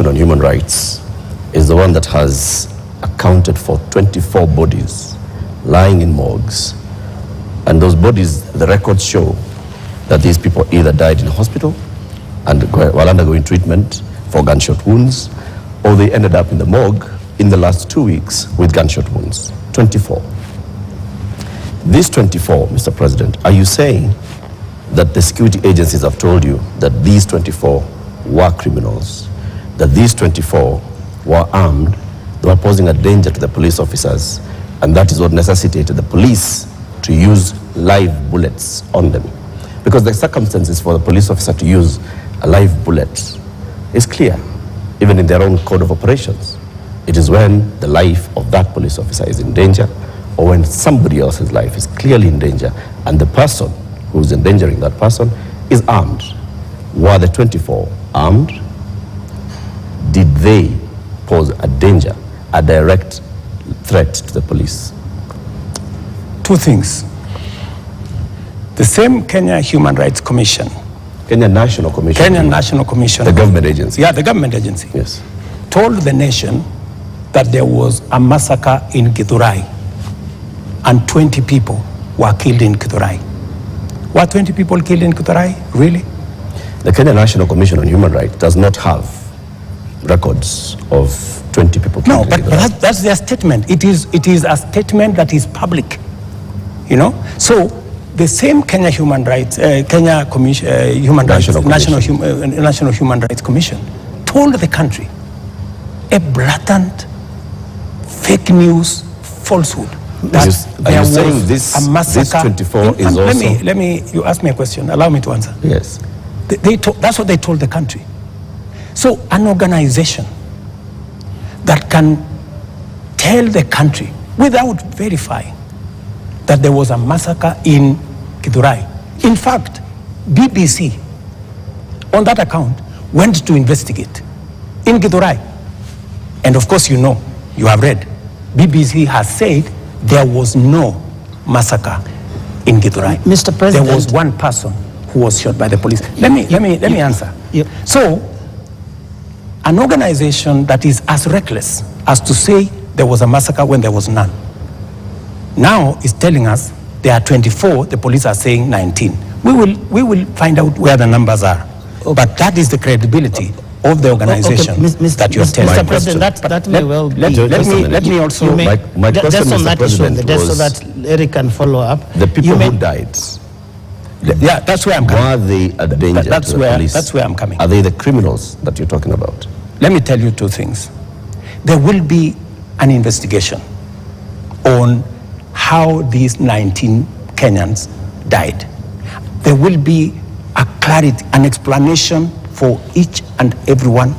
on Human Rights is the one that has accounted for 24 bodies lying in morgues. And those bodies, the records show that these people either died in hospital and while undergoing treatment for gunshot wounds, or they ended up in the morgue in the last 2 weeks with gunshot wounds. 24. These 24, Mr. President, are you saying that the security agencies have told you that these 24 were criminals, that these 24 were armed, they were posing a danger to the police officers, and that is what necessitated the police to use live bullets on them? Because the circumstances for the police officer to use a live bullet is clear, even in their own code of operations. It is when the life of that police officer is in danger, or when somebody else's life is clearly in danger, and the person who is endangering that person is armed. Were the 24 armed? Did they pose a danger, a direct threat to the police? Two things. The same Kenya Human Rights Commission. Kenya National Commission. Kenya National Commission. The government agency. Yeah, the government agency. Yes. Told the nation that there was a massacre in Githurai and 20 people were killed in Githurai. Were 20 people killed in Githurai? Really? The Kenya National Commission on Human Rights does not have records of 20 people killed. No, in but Githurai. that's their statement. It is a statement that is public, you know? So the same Kenya Human Rights, Kenya Commission, National Human Rights Commission told the country a blatant fake news falsehood. That there was a massacre. This 24 is also... Let me, you asked me a question, allow me to answer. Yes. That's what they told the country. So an organization that can tell the country without verifying that there was a massacre in Githurai. In fact, BBC, on that account, went to investigate in Githurai. And of course, you know, you have read, BBC has said there was no massacre in Githurai. Mr. President, there was one person who was shot by the police. Let me answer. Yep. So, an organization that is as reckless as to say there was a massacre when there was none, now is telling us there are 24, the police are saying 19. We will find out where the numbers are. Okay. But that is the credibility of the organization that you're telling. Mr. President, that may well be. Let me also... My question, just on Mr. that President, issue, just so that Eric can follow up. The people who died, yeah, that's where I'm coming. were they a danger to the police? That's where I'm coming. Are they the criminals that you're talking about? Let me tell you two things. There will be an investigation on how these 19 Kenyans died. There will be a clarity, an explanation for each and every one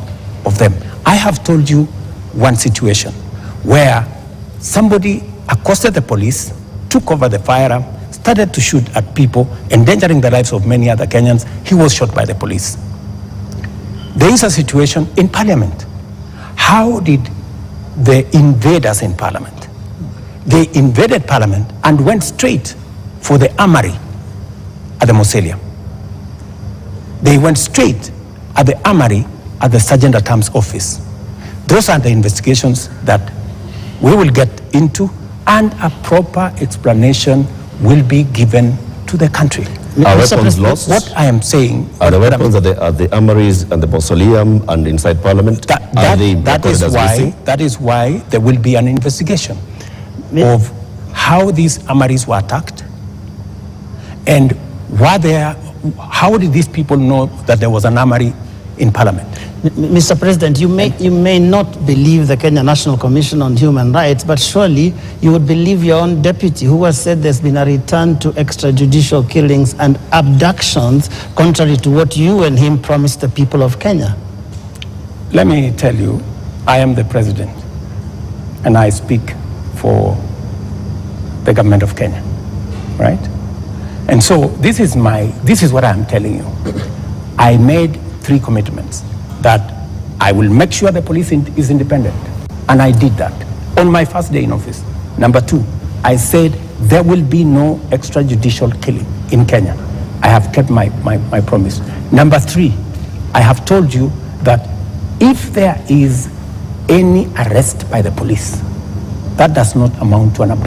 of them. I have told you one situation where somebody accosted the police, took over the firearm, started to shoot at people, endangering the lives of many other Kenyans. He was shot by the police. There is a situation in Parliament. How did the invaders in Parliament? They invaded Parliament and went straight for the armory at the Mausoleum. They went straight at the armory at the Sergeant at Arms office. Those are the investigations that we will get into, and a proper explanation will be given to the country. Are weapons lost? What I am saying... Are the weapons at the armories and the Mausoleum and inside Parliament? That is why there will be an investigation of how these armories were attacked, and how did these people know that there was an armory in Parliament? Mr. President, you may not believe the Kenya National Commission on Human Rights, but surely you would believe your own deputy, who has said there's been a return to extrajudicial killings and abductions, contrary to what you and him promised the people of Kenya. Let me tell you, I am the president, and I speak for the government of Kenya, right? And so this is what I am telling you. I made 3 commitments: that I will make sure the police is independent, and I did that on my first day in office. Number 2, I said there will be no extrajudicial killing in Kenya. I have kept my promise. Number 3, I have told you that If there is any arrest by the police, that does not amount to an abduction.